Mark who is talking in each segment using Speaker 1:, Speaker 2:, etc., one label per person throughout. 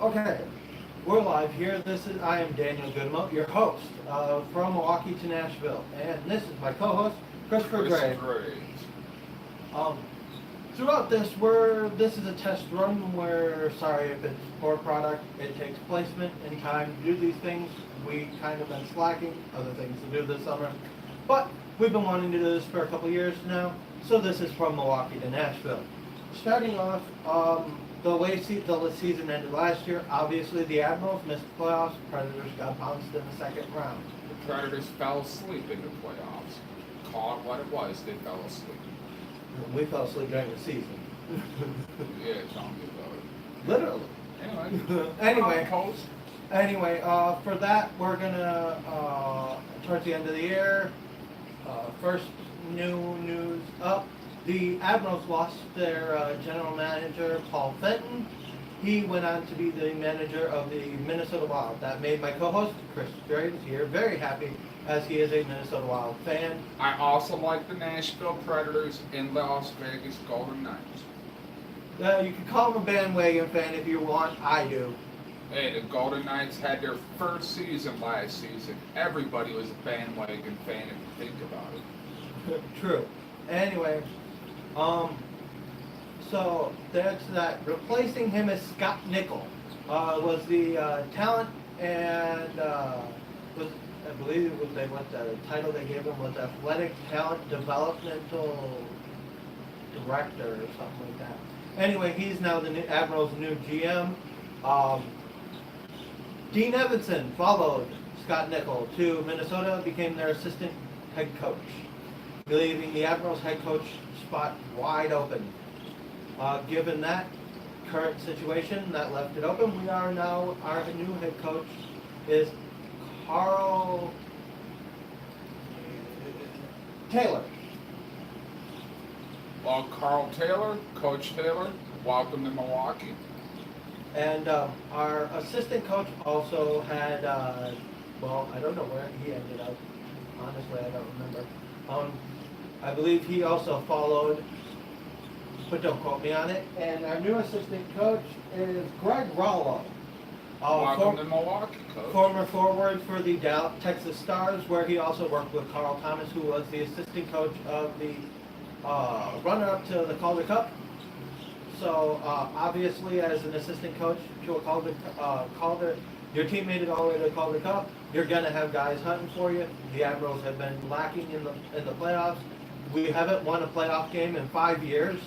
Speaker 1: Okay, we're live here. I am Daniel Goodmo, your host from Milwaukee to Nashville, and this is my co-host Christopher
Speaker 2: Chris
Speaker 1: Gray.
Speaker 2: Graves.
Speaker 1: Um, throughout this is a test run. We're sorry if it's poor product. It takes placement and time to do these things. We kind of been slacking, other things to do this summer, but we've been wanting to do this for a couple years now. So this is from Milwaukee to Nashville. Starting off, the season ended last year. Obviously, the Admirals missed the playoffs. Predators got bounced in the second round.
Speaker 2: The Predators fell asleep in the playoffs. Call it what it was, they fell asleep.
Speaker 1: We fell asleep during the season.
Speaker 2: Yeah, tell me about it.
Speaker 1: Literally.
Speaker 2: Anyway.
Speaker 1: Anyway, for that, we're gonna towards the end of the year. First new news up: the Admirals lost their general manager Paul Fenton. He went on to be the manager of the Minnesota Wild. That made my co-host Chris Graves here very happy, as he is a Minnesota Wild fan.
Speaker 2: I also like the Nashville Predators and Las Vegas Golden Knights.
Speaker 1: You can call him a bandwagon fan if you want. I do.
Speaker 2: Hey, the Golden Knights had their first season last season. Everybody was a bandwagon fan if you think about it.
Speaker 1: True. Anyway, so that's that. Replacing him as Scott Nickel was the talent and I believe it was what the title they gave him was Athletic Talent Developmental Director or something like that. Anyway, he's now the Admirals' new GM. Dean Evanson followed Scott Nickel to Minnesota, became their assistant head coach, leaving the Admirals head coach spot wide open. Given that current situation that left it open, we are now, our new head coach is Carl Taylor.
Speaker 2: Well, Carl Taylor, Coach Taylor, welcome to Milwaukee.
Speaker 1: And our assistant coach also had, well, I don't know where he ended up. Honestly, I don't remember. I believe he also followed, but don't quote me on it. And our new assistant coach is Greg Rollo.
Speaker 2: Welcome to Milwaukee, Coach.
Speaker 1: Former forward for the Texas Stars, where he also worked with Carl Thomas, who was the assistant coach of the runner-up to the Calder Cup. So obviously, as an assistant coach to a Calder, your team made it all the way to the Calder Cup. You're gonna have guys hunting for you. The Admirals have been lacking in the playoffs. We haven't won a playoff game in 5 years.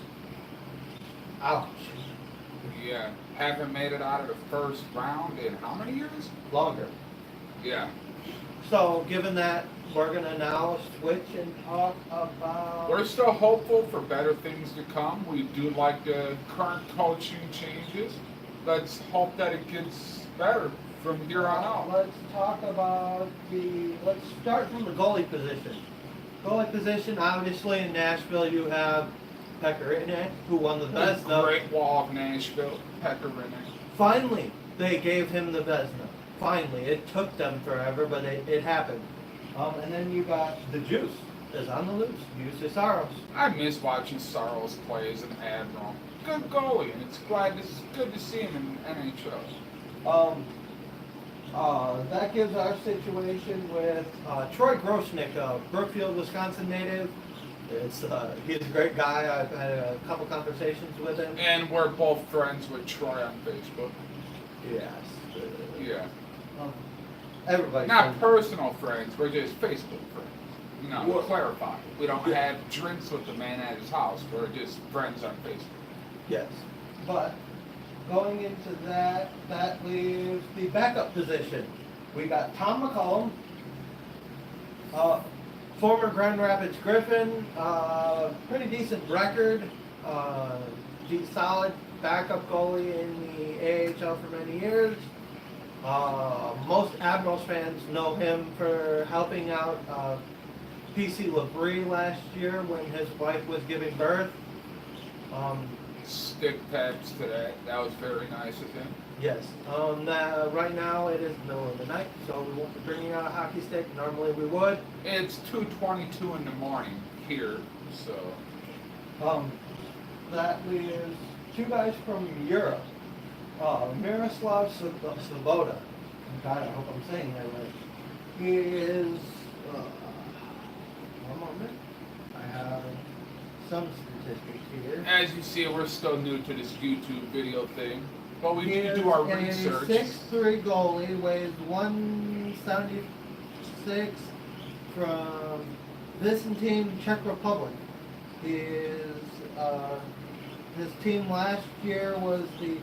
Speaker 1: Ouch.
Speaker 2: Yeah, haven't made it out of the first round in how many years?
Speaker 1: Longer.
Speaker 2: Yeah.
Speaker 1: So given that, we're gonna now switch and talk about.
Speaker 2: We're still hopeful for better things to come. We do like the current coaching changes. Let's hope that it gets better from here on out.
Speaker 1: Let's talk about let's start from the goalie position. Goalie position, obviously in Nashville you have Perseason, who won the Vezina.
Speaker 2: The Great Wall of Nashville, Perseason.
Speaker 1: Finally, they gave him the Vezina. Finally, it took them forever, but it happened. And then you got the Juice is on the loose. Juice Saros.
Speaker 2: I miss watching Saros play as an Admiral. Good goalie, and it's good to see him in NHL.
Speaker 1: That gives our situation with Troy Groshnick, a Brookfield, Wisconsin native. He's a great guy. I've had a couple conversations with him.
Speaker 2: And we're both friends with Troy on Facebook.
Speaker 1: Yes.
Speaker 2: Yeah.
Speaker 1: Everybody.
Speaker 2: Not personal friends, we're just Facebook friends. You know,
Speaker 1: Well,
Speaker 2: clarify. We don't have drinks with the man at his house. We're just friends on Facebook.
Speaker 1: Yes. But going into that leaves the backup position. We got Tom McCollum, former Grand Rapids Griffin, pretty decent record, solid backup goalie in the AHL for many years. Most Admirals fans know him for helping out PC LaBrie last year when his wife was giving birth.
Speaker 2: Stick taps to that. That was very nice of him.
Speaker 1: Yes. Right now it is the middle of the night, so we won't be bringing out a hockey stick. Normally we would.
Speaker 2: It's 2:22 in the morning here, so.
Speaker 1: That leaves two guys from Europe. Miroslav Svoboda. God, I hope I'm saying that right. He is, one moment, I have some statistics here.
Speaker 2: As you see, we're still new to this YouTube video thing, but we
Speaker 1: He
Speaker 2: need to
Speaker 1: is
Speaker 2: do our
Speaker 1: a
Speaker 2: research.
Speaker 1: 6'3" goalie, weighs 176 from Byzantine, Czech Republic. He is, his team last year was the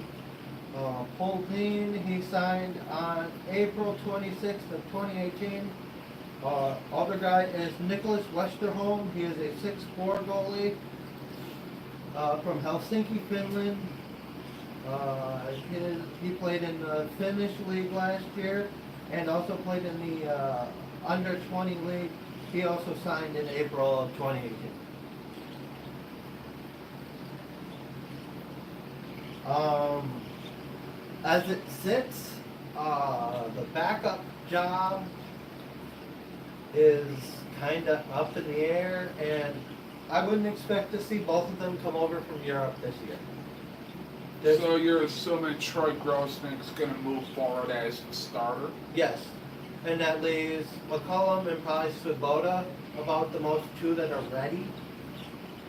Speaker 1: Poltein. He signed on April 26th of 2018. Other guy is Nicholas Westerholm. He is a 6'4" goalie from Helsinki, Finland. He played in the Finnish league last year and also played in the under 20 league. He also signed in April of 2018. As it sits, the backup job is kind of up in the air, and I wouldn't expect to see both of them come over from Europe this year.
Speaker 2: So you're assuming Troy Grossman's going to move forward as the starter?
Speaker 1: Yes, and that leaves McCollum and probably Svoboda about the most two that are ready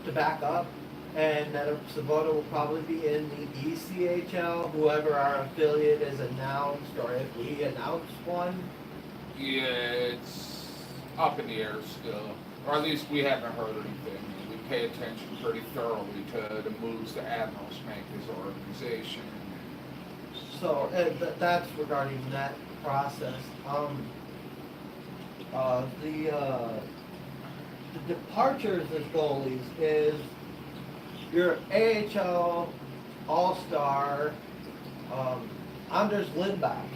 Speaker 1: to back up. And that Svoboda will probably be in the ECHL, whoever our affiliate is announced, or if we announce one.
Speaker 2: Yeah, it's up in the air still. Or at least we haven't heard anything. We pay attention pretty thoroughly to the moves the Admirals make as an organization.
Speaker 1: So that's regarding that process. The departures as goalies is your AHL All-Star Anders Lindback.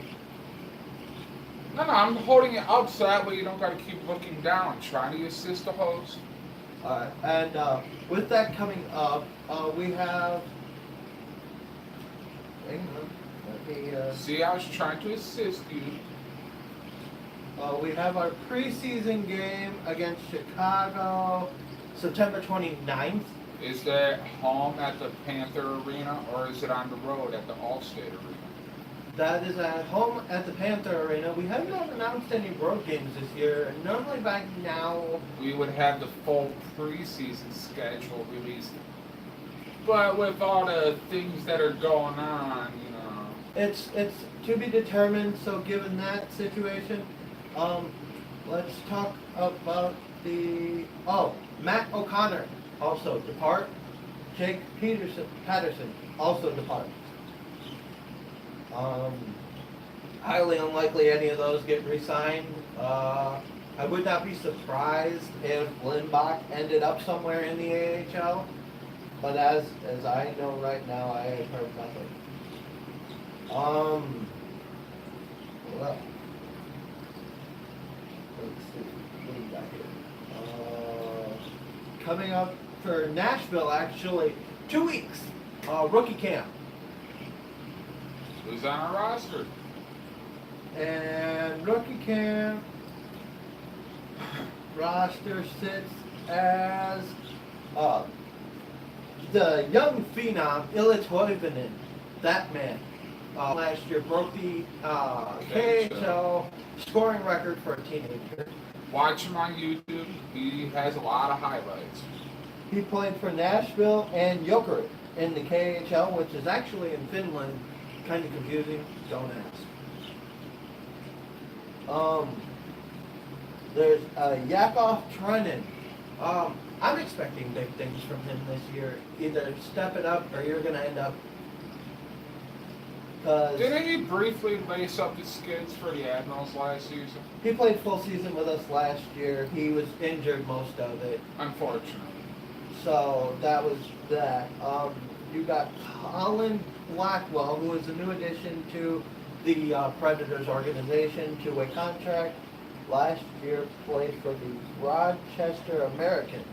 Speaker 2: No, I'm holding it up so that way you don't got to keep looking down, trying to assist the host.
Speaker 1: And with that coming up, we have. Hang on, let me.
Speaker 2: See, I was trying to assist you.
Speaker 1: We have our preseason game against Chicago, September 29th.
Speaker 2: Is that home at the Panther Arena or is it on the road at the Allstate Arena?
Speaker 1: That is at home at the Panther Arena. We have not announced any road games this year. Normally by now,
Speaker 2: We would have the full preseason schedule released. But with all the things that are going on, you know.
Speaker 1: it's to be determined. So given that situation, let's talk about the Matt O'Connor also depart. Jake Patterson also depart. Highly unlikely any of those get re-signed. I would not be surprised if Lindbach ended up somewhere in the AHL, but as I know right now, I have heard nothing. Well, let's see, what do we got here? Coming up for Nashville, actually, 2 weeks, rookie camp.
Speaker 2: Who's on our roster?
Speaker 1: And rookie camp roster sits as the young phenom Illich Hoivanen. That man last year broke the KHL scoring record for a teenager.
Speaker 2: Watch him on YouTube. He has a lot of highlights.
Speaker 1: He played for Nashville and Jokerit in the KHL, which is actually in Finland. Kind of confusing. Don't ask. There's Yakov Trenin. I'm expecting big things from him this year. Either step it up or you're going to end up.
Speaker 2: Didn't he briefly lace up his skids for the Admirals last season?
Speaker 1: He played full season with us last year. He was injured most of it.
Speaker 2: Unfortunately.
Speaker 1: So that was that. You got Colin Blackwell, who is a new addition to the Predators organization, two-way contract. Last year played for the Rochester Americans.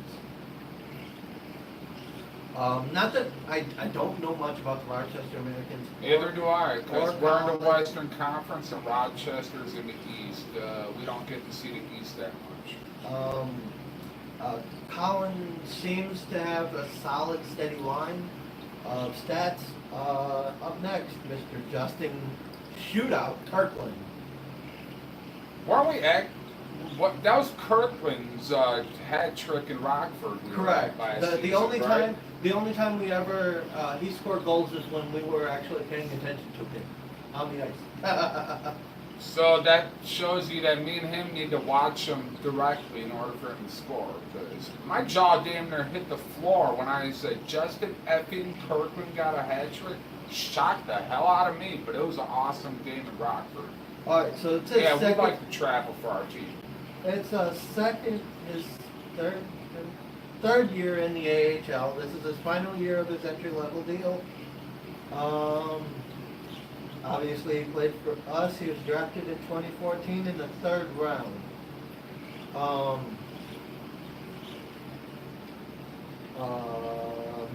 Speaker 1: Not that I don't know much about the Rochester Americans.
Speaker 2: Neither do I, because
Speaker 1: or
Speaker 2: we're in the
Speaker 1: Colin.
Speaker 2: Western Conference and Rochester's in the East. We don't get to see the East that much.
Speaker 1: Colin seems to have a solid, steady line. Stats, up next, Mr. Justin Shootout Kirkland.
Speaker 2: Weren't we at? What? That was Kirkland's hat trick in Rockford. We were at
Speaker 1: Correct.
Speaker 2: last
Speaker 1: The
Speaker 2: season,
Speaker 1: only
Speaker 2: right?
Speaker 1: time we ever he scored goals is when we were actually paying attention to him on the ice.
Speaker 2: So that shows you that me and him need to watch him directly in order for him to score. Because my jaw damn near hit the floor when I said Justin effing Kirkland got a hat trick. Shocked the hell out of me, but it was an awesome game in Rockford.
Speaker 1: All right, so it's his
Speaker 2: Yeah, we
Speaker 1: second.
Speaker 2: like to travel for our team.
Speaker 1: It's his third year in the AHL. This is his final year of his entry level deal. Obviously, he played for us. He was drafted in 2014 in the third round.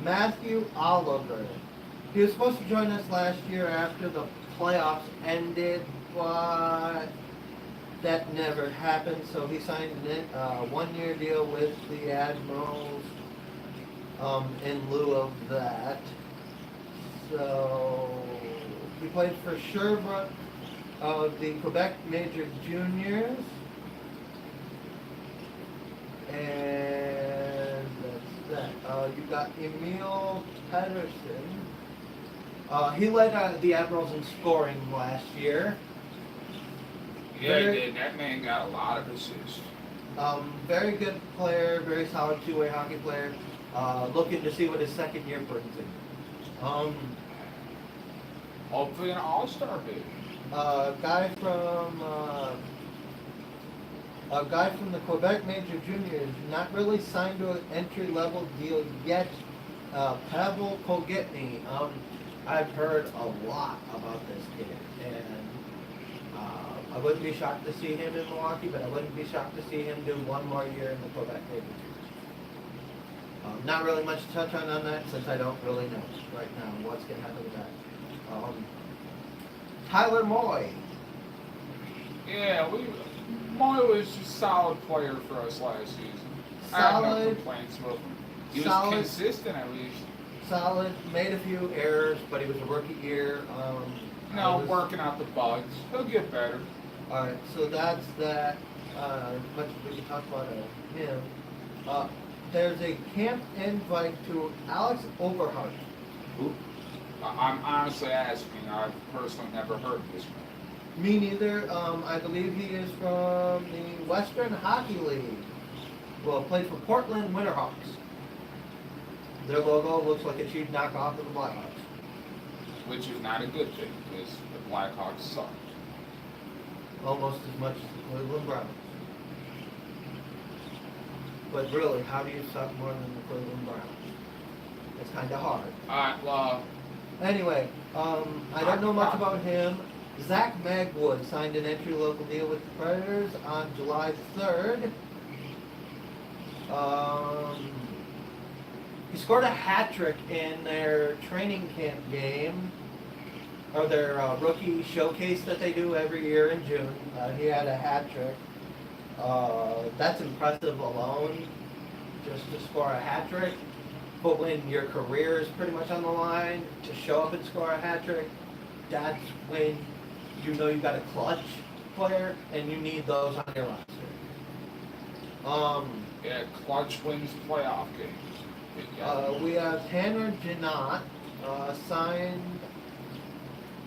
Speaker 1: Matthew Oliver. He was supposed to join us last year after the playoffs ended, but that never happened. So he signed a one-year deal with the Admirals in lieu of that. So he played for Sherbrooke of the Quebec Major Juniors. And that's that. You got Emil Pedersen. He led the Admirals in scoring last year.
Speaker 2: Yeah, he did. That man got a lot of assists.
Speaker 1: Very good player, very solid two-way hockey player. Looking to see what his second year brings him.
Speaker 2: Hopefully an all-star bid.
Speaker 1: A guy from the Quebec Major Juniors, not really signed to an entry-level deal yet. Pavel Kogitny. I've heard a lot about this kid, and I wouldn't be shocked to see him in Milwaukee, but I wouldn't be shocked to see him do one more year in the Quebec Major Juniors. Not really much to touch on that, since I don't really know right now what's going to happen with that. Tyler Moy.
Speaker 2: Yeah, Moy was a solid player for us last season. I have no
Speaker 1: Solid.
Speaker 2: complaints with him. He was
Speaker 1: Solid.
Speaker 2: consistent at least.
Speaker 1: Solid, made a few errors, but he was a rookie year.
Speaker 2: Working out the bugs. He'll get better.
Speaker 1: Alright, so that's that. Much we can talk about him. There's a camp invite to Alex Overhart.
Speaker 2: Who? I'm honestly asking. I've personally never heard of this man.
Speaker 1: Me neither. I believe he is from the Western Hockey League. Well, played for Portland Winterhawks. Their logo looks like a cheap knockoff of the Blackhawks.
Speaker 2: Which is not a good thing because the Blackhawks suck.
Speaker 1: Almost as much as the Cleveland Browns. But really, how do you suck more than the Cleveland Browns? It's kind of hard.
Speaker 2: Alright, well,
Speaker 1: Anyway, I don't know much about him. Zach Magwood signed an entry-level deal with the Predators on July 3rd. He scored a hat trick in their training camp game, or their rookie showcase that they do every year in June. He had a hat trick. That's impressive alone, just to score a hat trick. But when your career is pretty much on the line, to show up and score a hat trick, that's when you know you got a clutch player, and you need those on your roster.
Speaker 2: yeah, clutch wins playoff games.
Speaker 1: We have Tanner Janot, signed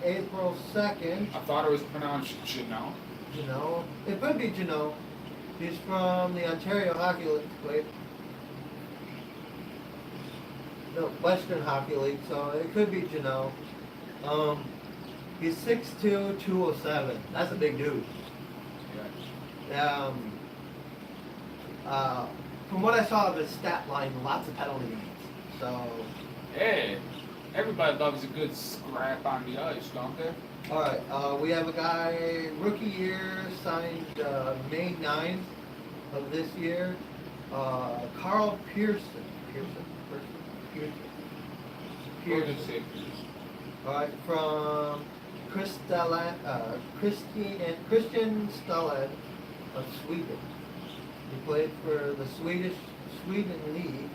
Speaker 1: April 2nd.
Speaker 2: I thought it was pronounced Janot.
Speaker 1: Janot. It could be Janot. He's from the Ontario Hockey League. Wait. No, Western Hockey League, so it could be Janot. He's 6'2", 207. That's a big dude.
Speaker 2: Yeah.
Speaker 1: From what I saw of his stat line, lots of penalty games. So,
Speaker 2: Hey, everybody loves a good scrap on the ice, don't they?
Speaker 1: alright, we have a guy, rookie year, signed May 9th of this year. Carl Pearson. Pearson. Alright, from Christian Stalad of Sweden. He played for the Sweden League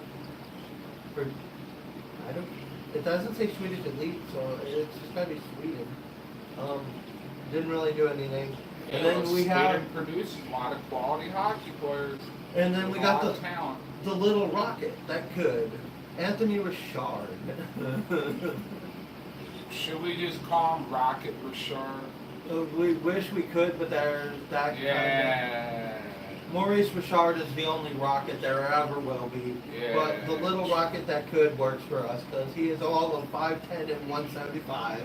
Speaker 1: for It doesn't say Swedish Elite, so it's just gotta be Sweden. Didn't really do anything. And then we have,
Speaker 2: Sweden produces a lot of quality hockey players.
Speaker 1: and then we got
Speaker 2: A lot of talent.
Speaker 1: the little rocket that could. Anthony Richard.
Speaker 2: Should we just call him Rocket Richard?
Speaker 1: We wish we could, but there's that kind
Speaker 2: Yeah.
Speaker 1: of. Maurice Richard is the only rocket there ever will be.
Speaker 2: Yeah.
Speaker 1: But the little rocket that could works for us because he is all of 5'10" and 175.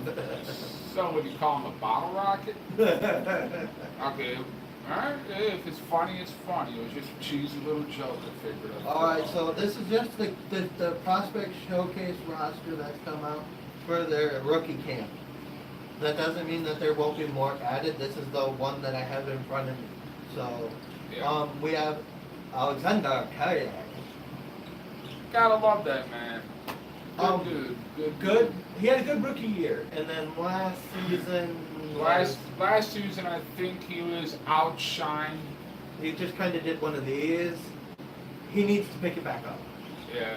Speaker 2: So would you call him a bottle rocket? Okay. Alright, if it's funny, it's funny. It was just a cheesy little joke I figured out.
Speaker 1: Alright, so this is just the prospect showcase roster that's come out for their rookie camp. That doesn't mean that there won't be more added. This is the one that I have in front of me. So,
Speaker 2: Yeah.
Speaker 1: we have Alexander Kayak.
Speaker 2: Gotta love that man. Good dude.
Speaker 1: Good. He had a good rookie year, and then last season,
Speaker 2: Last season, I think he was outshined.
Speaker 1: he just kind of did one of these. He needs to pick it back up.
Speaker 2: Yeah.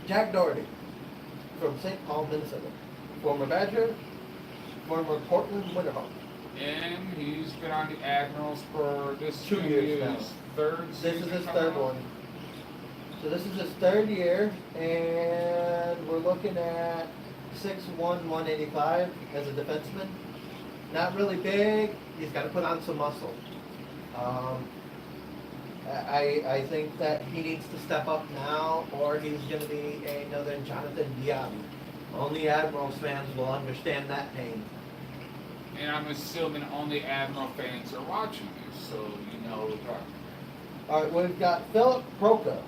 Speaker 1: Jack Doherty from St. Paul, Minnesota, former Badger, former Portland Winterhawk.
Speaker 2: And he's been on the Admirals for this
Speaker 1: 2 years now.
Speaker 2: his third
Speaker 1: This
Speaker 2: season.
Speaker 1: is his
Speaker 2: coming
Speaker 1: third
Speaker 2: up.
Speaker 1: one. So this is his third year, and we're looking at 6'1", 185 as a defenseman. Not really big. He's got to put on some muscle. I think that he needs to step up now, or he's going to be another Jonathan Diaby. Only Admirals fans will understand that pain.
Speaker 2: And I'm assuming only Admiral fans are watching this, so you know what we're talking.
Speaker 1: All right, we've got Philip Proka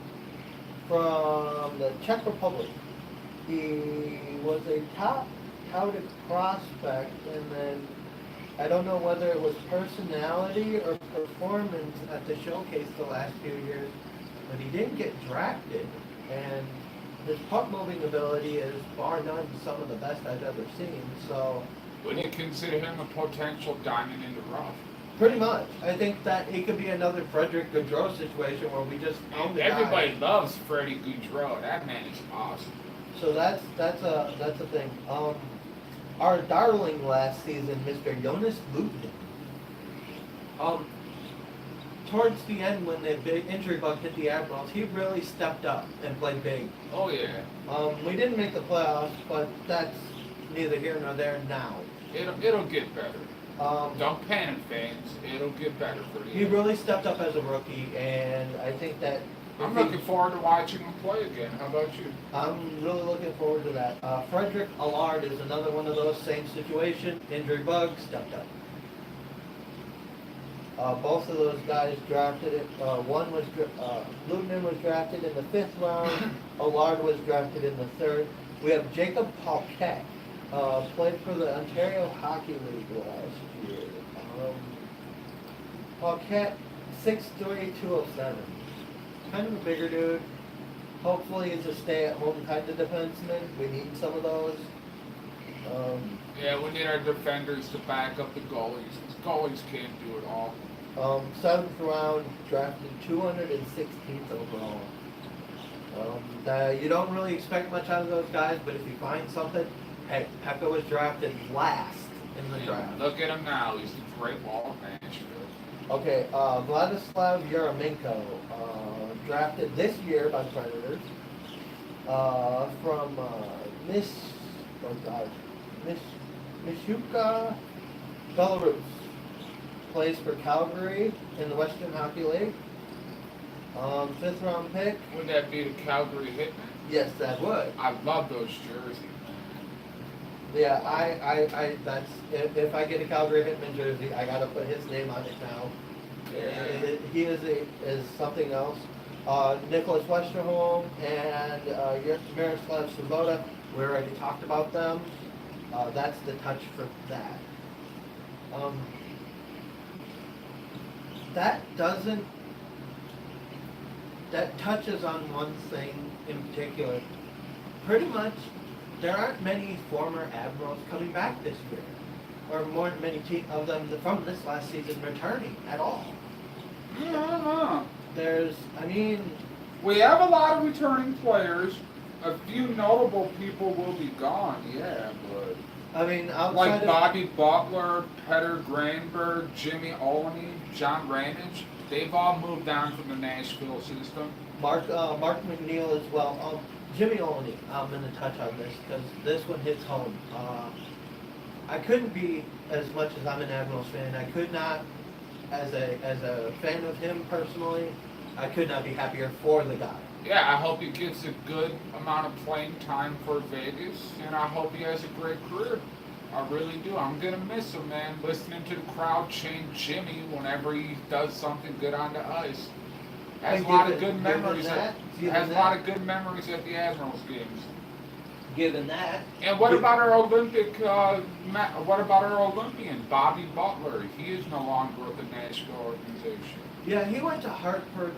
Speaker 1: from the Czech Republic. He was a top touted prospect, and then I don't know whether it was personality or performance at the showcase the last few years, but he didn't get drafted, and his puck moving ability is bar none some of the best I've ever seen. So
Speaker 2: Would you consider him a potential diamond in the rough?
Speaker 1: pretty much, I think that he could be another Frederick Gaudreau situation where we just own
Speaker 2: And
Speaker 1: the
Speaker 2: everybody
Speaker 1: guy.
Speaker 2: loves Freddie Gaudreau. That man is awesome.
Speaker 1: So that's a thing. Our darling last season, Mr. Jonas Lutin. Towards the end, when the big injury bug hit the Admirals, he really stepped up and played big.
Speaker 2: Oh yeah.
Speaker 1: We didn't make the playoffs, but that's neither here nor there now.
Speaker 2: It'll get better.
Speaker 1: Um,
Speaker 2: Don't panic, fans. It'll get better for
Speaker 1: he
Speaker 2: you.
Speaker 1: really stepped up as a rookie, and I think that
Speaker 2: I'm looking forward to watching him play again. How about you?
Speaker 1: I'm really looking forward to that. Frederick Allard is another one of those same situation. Injury bug, stepped up. Both of those guys drafted it. Luton was drafted in the 5th round. Allard was drafted in the 3rd. We have Jacob Paquette, played for the Ontario Hockey League last year. Paquette, 6'3", 207. Kind of a bigger dude. Hopefully he's a stay-at-home kind of defenseman. We need some of those.
Speaker 2: Yeah, we need our defenders to back up the goalies. Goalies can't do it all.
Speaker 1: 7th round, drafted 216th overall. You don't really expect much out of those guys, but if you find something, hey, Pekka was drafted last in the draft.
Speaker 2: Look at him now. He's the Great Wall of Nashville.
Speaker 1: Okay, Vladislav Yaremenko, drafted this year by Predators, from Mishuka, Belarus. Plays for Calgary in the Western Hockey League. 5th round pick.
Speaker 2: Would that be the Calgary Hitmen?
Speaker 1: Yes, that would.
Speaker 2: I love those jerseys.
Speaker 1: Yeah, I that's if I get a Calgary Hitman jersey, I gotta put his name on it now.
Speaker 2: Yeah.
Speaker 1: He is something else. Nicholas Westerholm and Miroslav Svoboda. We already talked about them. That's the touch for that. That touches on one thing in particular. Pretty much, there aren't many former Admirals coming back this year, or many of them from this last season returning at all.
Speaker 2: Yeah. We have a lot of returning players. A few notable people will be gone, yeah, but
Speaker 1: I mean, outside
Speaker 2: like
Speaker 1: of
Speaker 2: Bobby Butler, Petter Granberg, Jimmy Olney, John Ramage, they've all moved on from the Nashville system.
Speaker 1: Mark McNeil as well. Jimmy Olney, I'm going to touch on this because this one hits home. I couldn't be, as much as I'm an Admirals fan, I could not, as a fan of him personally, I could not be happier for the guy.
Speaker 2: Yeah, I hope he gets a good amount of playing time for Vegas, and I hope he has a great career. I really do. I'm gonna miss him, man. Listening to the crowd chant Jimmy whenever he does something good on the ice. Has a lot of good memories. Has a lot of good memories at the Admirals games.
Speaker 1: Given that.
Speaker 2: And what about our Olympic? What about our Olympian Bobby Butler? He is no longer with the Nashville organization.
Speaker 1: Yeah, he went to Hartford.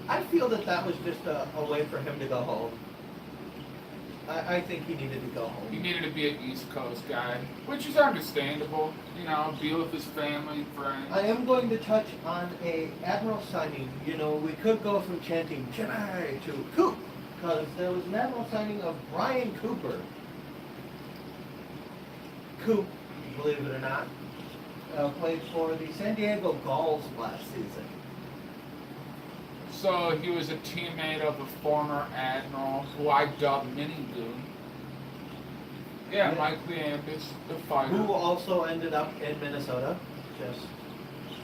Speaker 1: I feel that was just a way for him to go home. I think he needed to go home.
Speaker 2: He needed to be an East Coast guy, which is understandable. You know, be with his family and friends.
Speaker 1: I am going to touch on a Admiral signing. You know, we could go from chanting Jimmy to Coop, because there was an Admiral signing of Brian Cooper. Coop, believe it or not, played for the San Diego Gulls last season.
Speaker 2: So he was a teammate of a former Admiral who I dubbed Mini Goon. Yeah, Mike Leambis, the fighter.
Speaker 1: Who also ended up in Minnesota. Just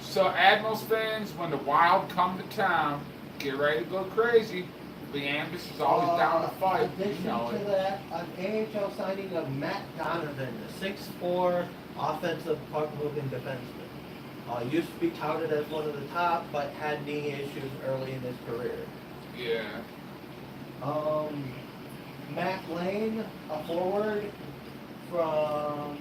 Speaker 2: So Admirals fans, when the Wild come to town, get ready to go crazy. Leambis is always down to fight.
Speaker 1: In addition to that, an AHL signing of Matt Donovan, a 6'4" offensive puck-moving defenseman. Used to be touted as one of the top, but had knee issues early in his career.
Speaker 2: Yeah.
Speaker 1: Matt Lane, a forward from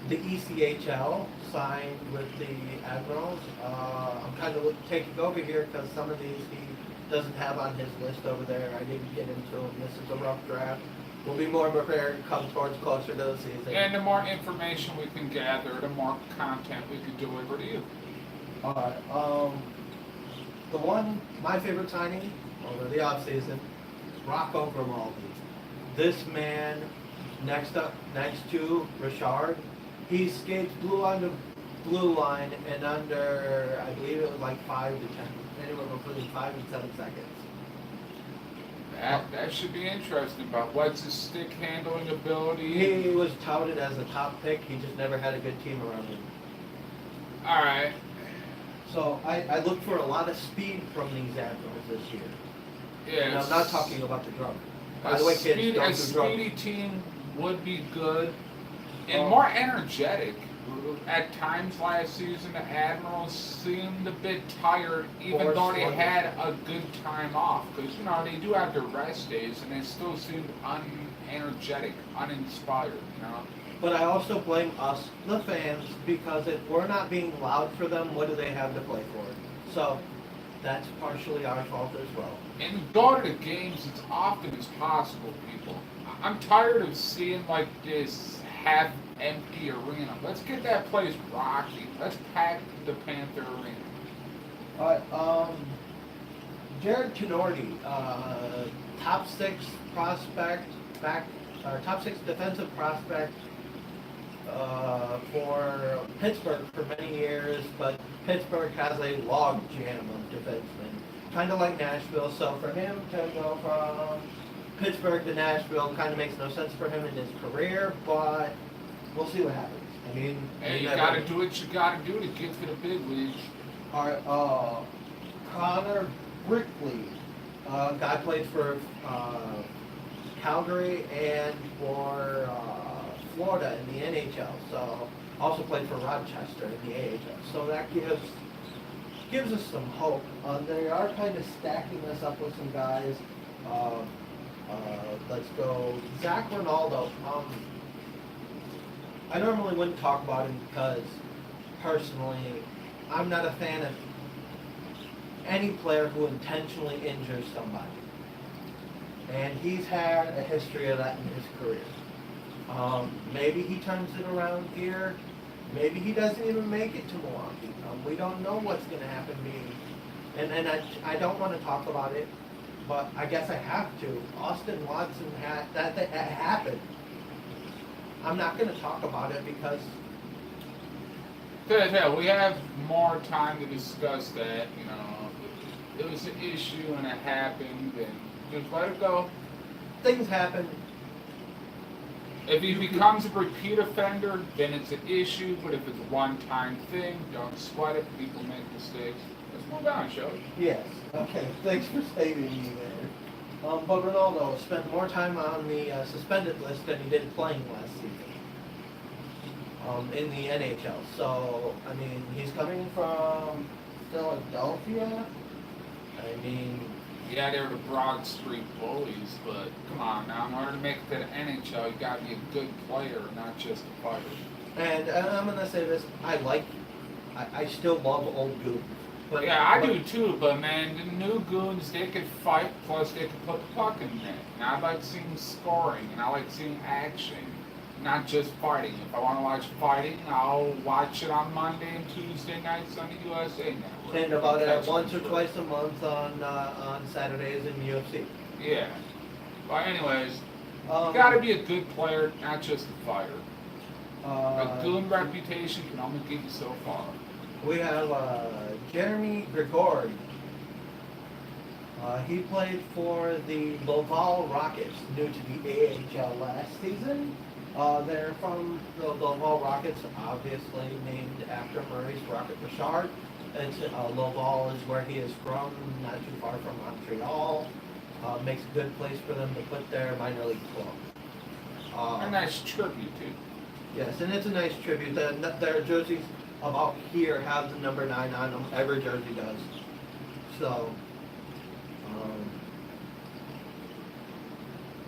Speaker 1: the ECHL, signed with the Admirals. I'm kind of taking over here because some of these he doesn't have on his list over there. I didn't get into them. This is a rough draft. We'll be more prepared come towards closer to the season.
Speaker 2: And the more information we can gather, the more content we can deliver to you.
Speaker 1: Alright, my favorite signing over the offseason is Rocco Grimaldi. This man, next to Richard, he skates blue on the blue line and under, I believe it was like 5 to 10, anywhere between 5 and 7 seconds.
Speaker 2: That should be interesting, but what's his stick handling ability?
Speaker 1: He was touted as a top pick, he just never had a good team around him.
Speaker 2: Alright.
Speaker 1: So I look for a lot of speed from these Admirals this year.
Speaker 2: Yeah,
Speaker 1: And I'm not talking about the drug. By
Speaker 2: a
Speaker 1: the way, kids, don't do
Speaker 2: speedy
Speaker 1: drugs.
Speaker 2: team would be good and more energetic. At times last season, the Admirals seemed a bit tired, even though they had a good time off. Because, you know, they do have their rest days, and they still seemed unenergetic, uninspired, you know.
Speaker 1: But I also blame us, the fans, because if we're not being loud for them, what do they have to play for? So, that's partially our fault as well.
Speaker 2: And go to the games as often as possible, people. I'm tired of seeing, like, this half-empty arena. Let's get that place rocking. Let's pack the Panther Arena.
Speaker 1: Alright, Jared Tenorti, top 6 prospect, top 6 defensive prospect for Pittsburgh for many years, but Pittsburgh has a log jam of defensemen, kind of like Nashville. So for him to go from Pittsburgh to Nashville kind of makes no sense for him in his career, but we'll see what happens. I mean,
Speaker 2: hey, you gotta do what you gotta do to get to the big leagues.
Speaker 1: Alright, Connor Brickley, guy played for Calgary and for Florida in the NHL, so also played for Rochester in the AHL. So that gives us some hope. They are kind of stacking us up with some guys. Let's go Zach Ronaldo. I normally wouldn't talk about him because personally I'm not a fan of any player who intentionally injures somebody. And he's had a history of that in his career. Maybe he turns it around here. Maybe he doesn't even make it to Milwaukee. We don't know what's going to happen I don't want to talk about it, but I guess I have to. Austin Watson had that happened. I'm not going to talk about it because
Speaker 2: Yeah, we have more time to discuss that. You know, it was an issue and it happened, and just let it go.
Speaker 1: things happen.
Speaker 2: If he becomes a repeat offender, then it's an issue. But if it's a one-time thing, don't sweat it. People make mistakes. Let's move on, shall we?
Speaker 1: Yes. Okay. Thanks for saving me there. But Ronaldo spent more time on the suspended list than he did playing last season in the NHL. So, I mean, he's coming from Philadelphia. I mean,
Speaker 2: Yeah, they were the Broad Street Bullies, but come on now. In order to make it to the NHL, you got to be a good player, not just a fighter.
Speaker 1: and I'm going to say this. I still love old goons. But,
Speaker 2: Yeah, I
Speaker 1: but-
Speaker 2: do too, but man, the new goons, they could fight, plus they could put the puck in net. And I like seeing scoring, and I like seeing action, not just fighting. If I want to watch fighting, I'll watch it on Monday and Tuesday nights on the USA Network.
Speaker 1: And about
Speaker 2: That's
Speaker 1: once or
Speaker 2: for sure.
Speaker 1: twice a month on Saturdays in UFC.
Speaker 2: Yeah. But anyways, you
Speaker 1: Um,
Speaker 2: gotta be a good player, not just a fighter. A
Speaker 1: uh,
Speaker 2: goon reputation can only get you so far.
Speaker 1: We have Jeremy Grigori. He played for the Laval Rockets, new to the AHL last season. They're from the Laval Rockets, obviously named after Maurice Rocket Richard. Laval is where he is from, not too far from Montreal. Makes a good place for them to put their minor league club.
Speaker 2: A nice tribute too.
Speaker 1: Yes, and it's a nice tribute. Their jerseys about here have the number 9 on them. Every jersey does. So,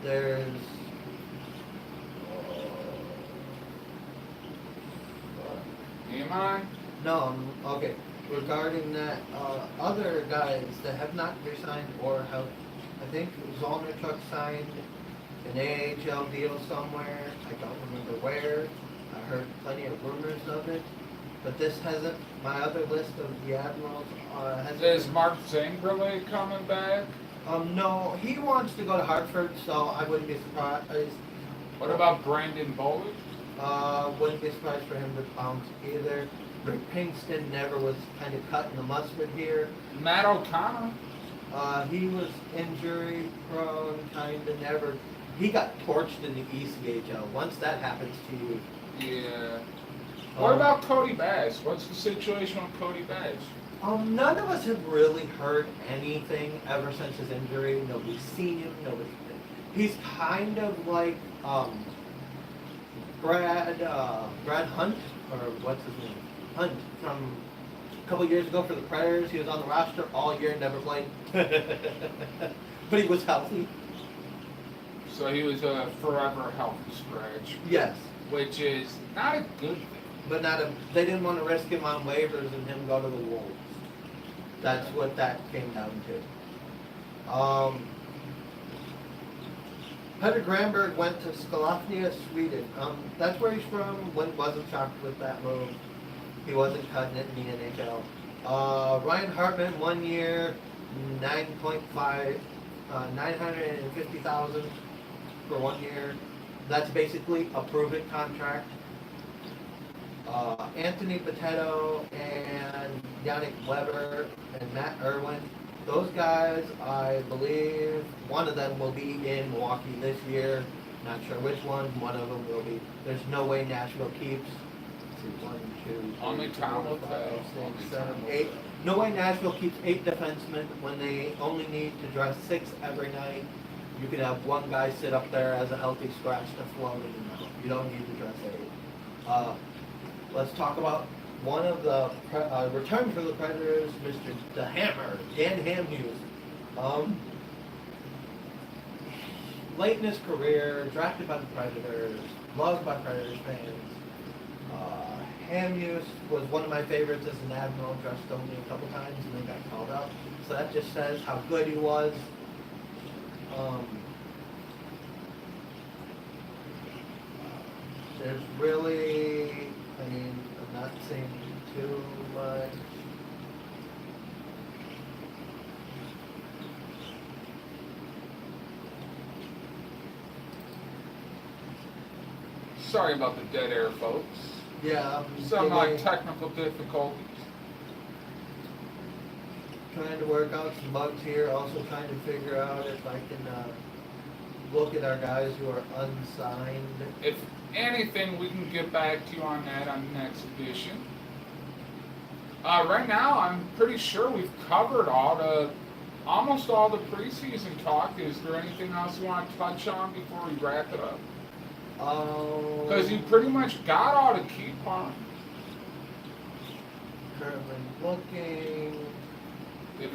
Speaker 1: there's
Speaker 2: Nehemiah?
Speaker 1: no, okay. Regarding that, other guys that have not resigned or have, I think Zolnachuk signed an AHL deal somewhere. I don't remember where. I heard plenty of rumors of it, but this hasn't. My other list of the Admirals hasn't.
Speaker 2: Is Mark Zangerle coming back?
Speaker 1: No, he wants to go to Hartford, so I wouldn't be surprised.
Speaker 2: What about Brandon Bollig?
Speaker 1: Wouldn't be surprised for him to bounce either. Rick Pinkston never was kind of cutting the mustard here.
Speaker 2: Matt O'Connor?
Speaker 1: He was injury prone, kind of never. He got torched in the ECHL. Once that happens to you.
Speaker 2: Yeah. What about Cody Bass? What's the situation with Cody Bass?
Speaker 1: None of us have really heard anything ever since his injury. Nobody's seen him. He's kind of like Brad Hunt, or what's his name? Hunt from a couple years ago for the Predators. He was on the roster all year and never played, but he was healthy.
Speaker 2: So he was a forever healthy scratch,
Speaker 1: Yes,
Speaker 2: which is not a good thing.
Speaker 1: but not a. They didn't want to risk him on waivers and him go to the Wolves. That's what that came down to. Peter Granberg went to Skellefteå, Sweden. That's where he's from. Wasn't shocked with that move. He wasn't cutting it in the NHL. Ryan Hartman, 1 year, 9.5, 950,000 for 1 year. That's basically a prove-it contract. Anthony Potato and Yannick Weber and Matt Irwin. Those guys, I believe, one of them will be in Milwaukee this year. Not sure which one. One of them will be. There's no way Nashville keeps. Let's see, 1, 2, 3,
Speaker 2: Only Tom
Speaker 1: 4,
Speaker 2: will
Speaker 1: 5,
Speaker 2: tell.
Speaker 1: 6,
Speaker 2: Only
Speaker 1: 7,
Speaker 2: Tom will
Speaker 1: 8.
Speaker 2: tell.
Speaker 1: No way Nashville keeps 8 defensemen when they only need to dress 6 every night. You could have one guy sit up there as a healthy scratch to float in and out. You don't need to dress 8. Let's talk about one of the return for the Predators, Mr. The Hammer, Dan Hamhuis. Late in his career, drafted by the Predators, loved by Predators fans. Hamhuis was one of my favorites as an Admiral, dressed only a couple times and then got called up. So that just says how good he was. There's really, I mean, I'm not saying too much.
Speaker 2: Sorry about the dead air, folks.
Speaker 1: Yeah.
Speaker 2: Some
Speaker 1: getting-
Speaker 2: technical difficulties.
Speaker 1: Trying to work out some bugs here. Also trying to figure out if I can look at our guys who are unsigned.
Speaker 2: If anything, we can get back to you on that on the next edition. Right now, I'm pretty sure we've covered almost all the preseason talk. Is there anything else you want to touch on before we wrap it up? Because you pretty much got all the key points.
Speaker 1: Currently looking.
Speaker 2: You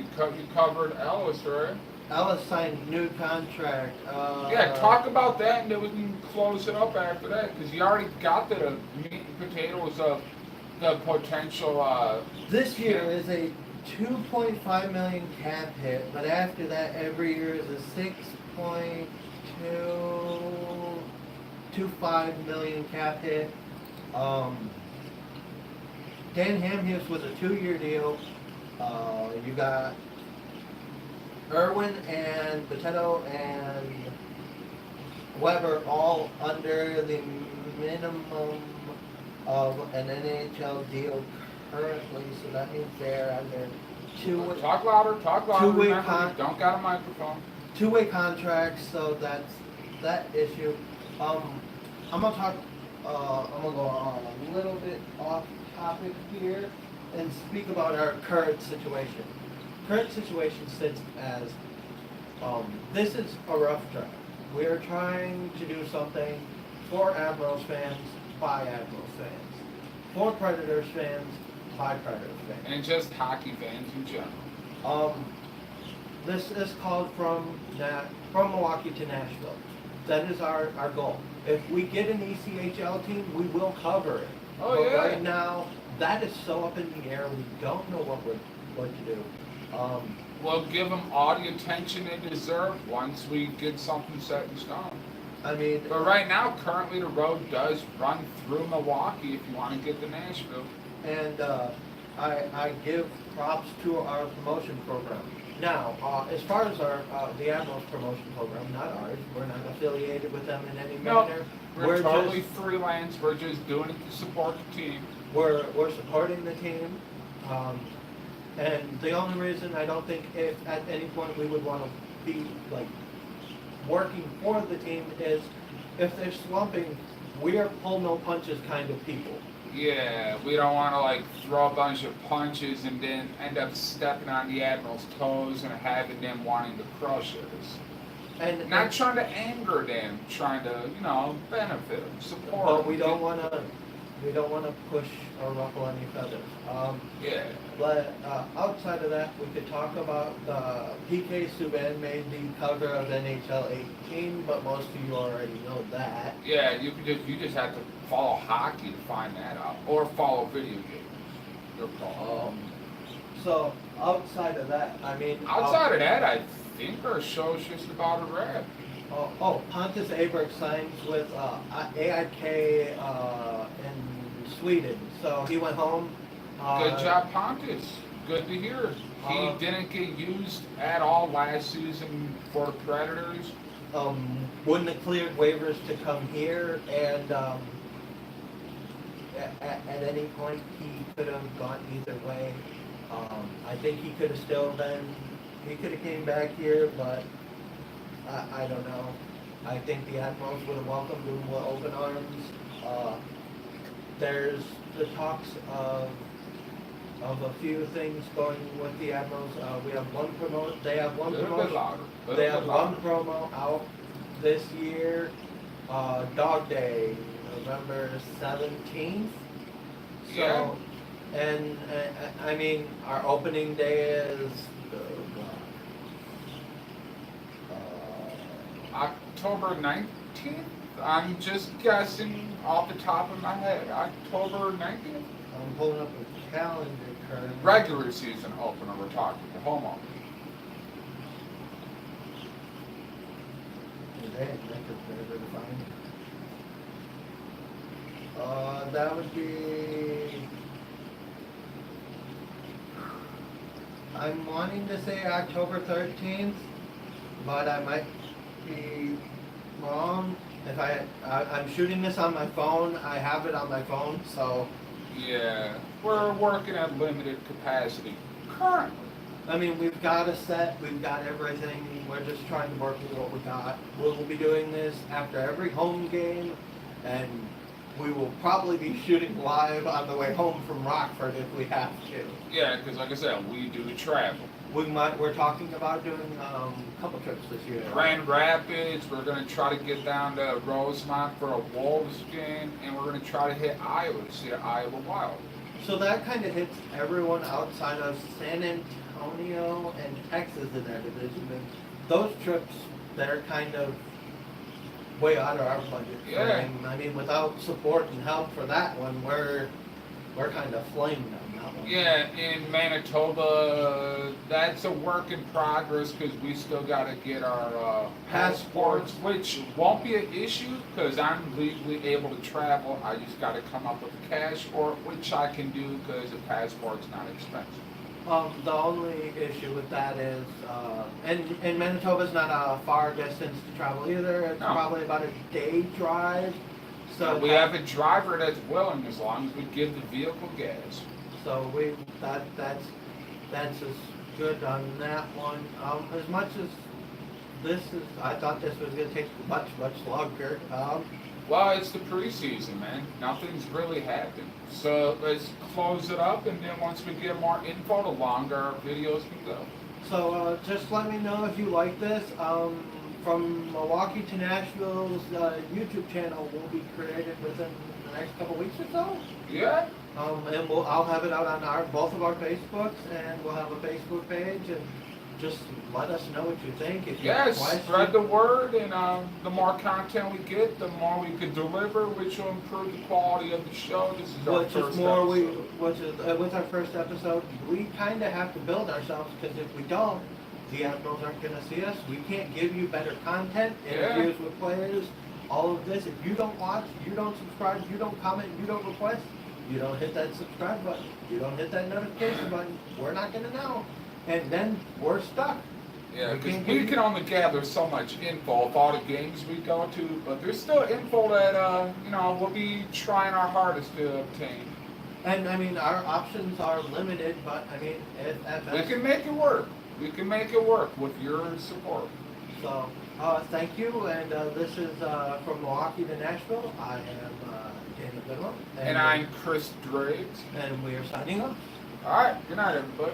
Speaker 2: covered Ellis, right?
Speaker 1: Ellis signed a new contract.
Speaker 2: Yeah, talk about that, and then we can close it up after that, because you already got the meat and potatoes of the potential.
Speaker 1: This year is a 2.5 million cap hit, but after that, every year is a 6.225 million cap hit. Dan Hamhuis was a 2-year deal. You got Irwin and Potato and Weber all under the minimum of an NHL deal currently, so that means they're under
Speaker 2: Talk louder,
Speaker 1: two-way
Speaker 2: remember, you don't got a microphone.
Speaker 1: two-way contracts, so that's that issue. I'm gonna talk. I'm gonna go on a little bit off topic here and speak about our current situation. Current situation sits as this is a rough draft. We are trying to do something for Admirals fans by Admirals fans, for Predators fans by Predators fans.
Speaker 2: And just hockey fans in general.
Speaker 1: This is called from Milwaukee to Nashville. That is our goal. If we get an ECHL team, we will cover it.
Speaker 2: Oh,
Speaker 1: But
Speaker 2: yeah.
Speaker 1: right now, that is so up in the air. We don't know what to do.
Speaker 2: We'll give them all the attention they deserve once we get something set in stone.
Speaker 1: I mean,
Speaker 2: But right now, currently the road does run through Milwaukee if you want to get to Nashville.
Speaker 1: and I give props to our promotion program. Now, as far as our the Admirals promotion program, not ours. We're not affiliated with them in any
Speaker 2: No,
Speaker 1: manner.
Speaker 2: we're totally freelance. We're just doing it to support the team.
Speaker 1: We're supporting the team, and the only reason I don't think if at any point we would want to be like working for the team is if they're slumping, we are pull no punches kind of people.
Speaker 2: Yeah, we don't want to throw a bunch of punches and then end up stepping on the Admiral's toes and having them wanting to crush us.
Speaker 1: And
Speaker 2: Not trying to anger them, trying to benefit them, support them.
Speaker 1: but we don't want to push or ruffle any feathers.
Speaker 2: Yeah.
Speaker 1: But outside of that, we could talk about PK Subban made the cover of NHL 18, but most of you already know that.
Speaker 2: Yeah, you just have to follow hockey to find that out, or follow video games. Your call.
Speaker 1: So outside of that, I mean.
Speaker 2: Outside of that, I think our show's just about a wrap.
Speaker 1: Pontus Aberg signs with AIK in Sweden, so he went home.
Speaker 2: Good job, Pontus. Good to hear. He didn't get used at all last season for the Predators.
Speaker 1: Wouldn't have cleared waivers to come here, and at any point he could have gone either way. I think he could have came back here, but I don't know. I think the Admirals would have welcomed him with open arms. There's the talks of a few things going with the Admirals. We have one promote. They have one promotion. They have one promo out this year. Dog Day, November 17th. So,
Speaker 2: Yeah.
Speaker 1: and I mean, our opening day is.
Speaker 2: October 19th? I'm just guessing off the top of my head. October 19th?
Speaker 1: I'm pulling up a calendar currently.
Speaker 2: Regular season opener, we're talking, the home opener.
Speaker 1: That would be. I'm wanting to say October 13th, but I might be wrong. If I'm shooting this on my phone, I have it on my phone, so.
Speaker 2: Yeah, we're working at limited capacity currently.
Speaker 1: I mean, we've got a set, we've got everything, we're just trying to work with what we got. We'll be doing this after every home game, and we will probably be shooting live on the way home from Rockford if we have to.
Speaker 2: Yeah, because like I said, we do travel.
Speaker 1: We're talking about doing a couple trips this year.
Speaker 2: Grand Rapids, we're going to try to get down to Rosemont for a Wolves game, and we're going to try to hit Iowa to see the Iowa Wild.
Speaker 1: So that kind of hits everyone outside of San Antonio and Texas in their division. And those trips, they're kind of way out of our budget.
Speaker 2: Yeah.
Speaker 1: I mean, without support and help for that one, we're kind of flamed on that one.
Speaker 2: Yeah, in Manitoba, that's a work in progress because we still got to get our passports, which won't be an issue because I'm legally able to travel. I just got to come up with a cash for it, which I can do because a passport's not expensive.
Speaker 1: The only issue with that is, and Manitoba's not a far distance to travel either. It's
Speaker 2: No.
Speaker 1: probably about a day drive. So
Speaker 2: We have a driver that's willing as long as we give the vehicle gas.
Speaker 1: So that's as good on that one. As much as I thought this was going to take much longer.
Speaker 2: Well, it's the preseason, man. Nothing's really happened. So let's close it up, and then once we get more info, the longer our videos can go.
Speaker 1: So just let me know if you like this. From Milwaukee to Nashville's YouTube channel will be created within the next couple weeks or so.
Speaker 2: Yeah?
Speaker 1: And I'll have it out on both of our Facebooks, and we'll have a Facebook page, and just let us know what you think. If you have
Speaker 2: Yes,
Speaker 1: questions.
Speaker 2: spread the word, and the more content we get, the more we can deliver, which will improve the quality of the show. This is our
Speaker 1: Which
Speaker 2: first
Speaker 1: is more
Speaker 2: episode.
Speaker 1: with our first episode, we kind of have to build ourselves, because if we don't, the Admirals aren't going to see us. We can't give you better content, interviews with players, all of this. If you don't watch, you don't subscribe, you don't comment, you don't request, you don't hit that subscribe button, you don't hit that notification button, we're not going to know. And then we're stuck.
Speaker 2: Yeah, because we can only gather so much info of all the games we go to, but there's still info that, we'll be trying our hardest to obtain.
Speaker 1: And I mean, our options are limited, but I mean, at best.
Speaker 2: We can make it work. We can make it work with your support.
Speaker 1: So, thank you, and this is from Milwaukee to Nashville. I am Daniel Goodwin.
Speaker 2: And I'm Chris Driggs.
Speaker 1: And we are signing off.
Speaker 2: All right, good night, everybody.